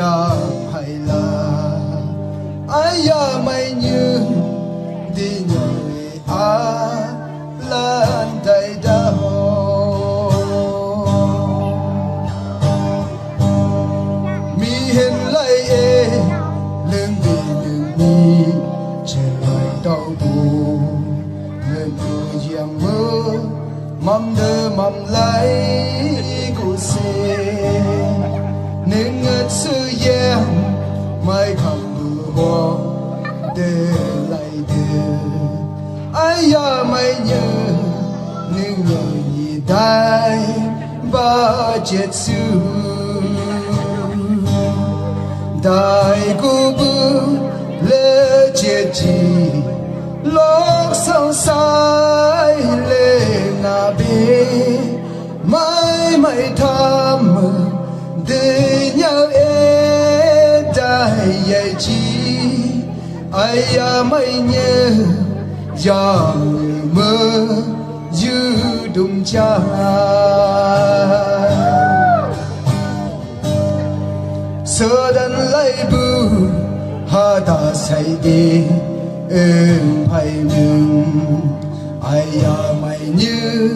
ya hay là ai ya mày như đi nhảy lan đầy đau mi hiện lại lưng đi lưng đi trên lại đau buồn nên tôi giang mơ mầm đơ mầm lấy của xe nên ngất sự giang mai khăm bờ hoa để lại đưa ai ya mày nhớ nên nhớ gì đây ba chết xưa đại cô bư lệ chết chi lóc sông sai lệ ngà bê mãi mãi tham mơ để nhau em đại dạy chi ai ya mày nhớ dòng mơ như đụng cha sơ đan lấy bù ha ta say đi em phải mừng ai ya mày như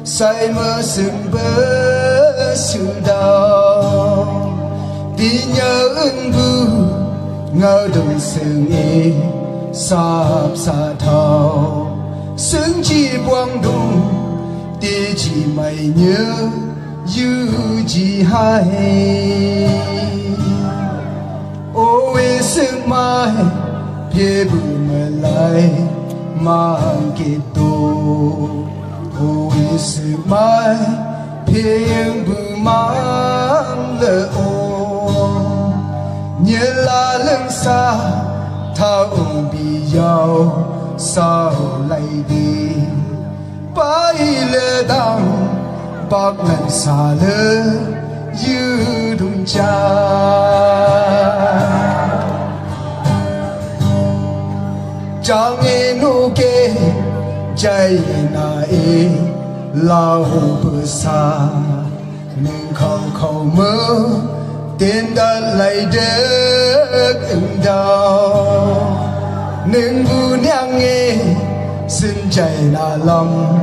say mơ sừng bơ sự đau đi nhớ ưng bù ngỡ đừng sừng e sạp xa thao sướng chi buông đùng đi chỉ mày nhớ như chỉ hay ôi sương mai phía bù mơ lại mang kết tô ôi sương mai phía bù mang lỡ ô nhớ là lưng xa thao ông bị giàu sao lại đi bay lơ đằng bác lần xa lơ như đụng cha chẳng nghe nụ kê chạy nãy lao bờ xa nhưng không khâu mơ tên đã lại đất ưng đau nhưng bu nhang nghe xin chạy là lòng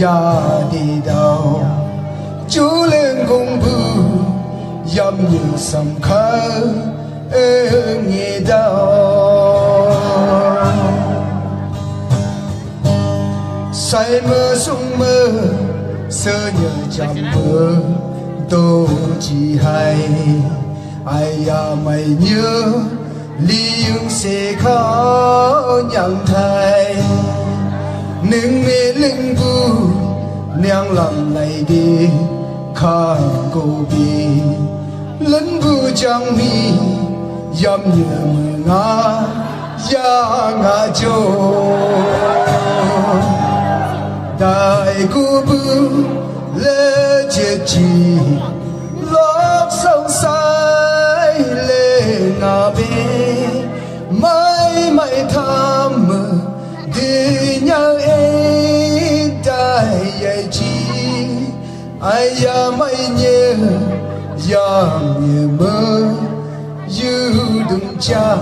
ya đi đâu chú lên cùng bu dâm như sầm khơ nghe đau say mơ sung mơ sơ nhớ chăm mơ tôi chỉ hay ai ya mày nhớ ly yung sẽ khó nhận thay nhưng mê linh vu nang làm này đi khang cô bi lấn vu chẳng mi dâm nhớ mơ ngã ya ngã chô đại cô bu lê chết chi lóc sông sai lê ngà bê mãi mãi tham mơ đi nhau em đại dạy chi ai ya mãi nhớ ya nhớ mơ như đừng cha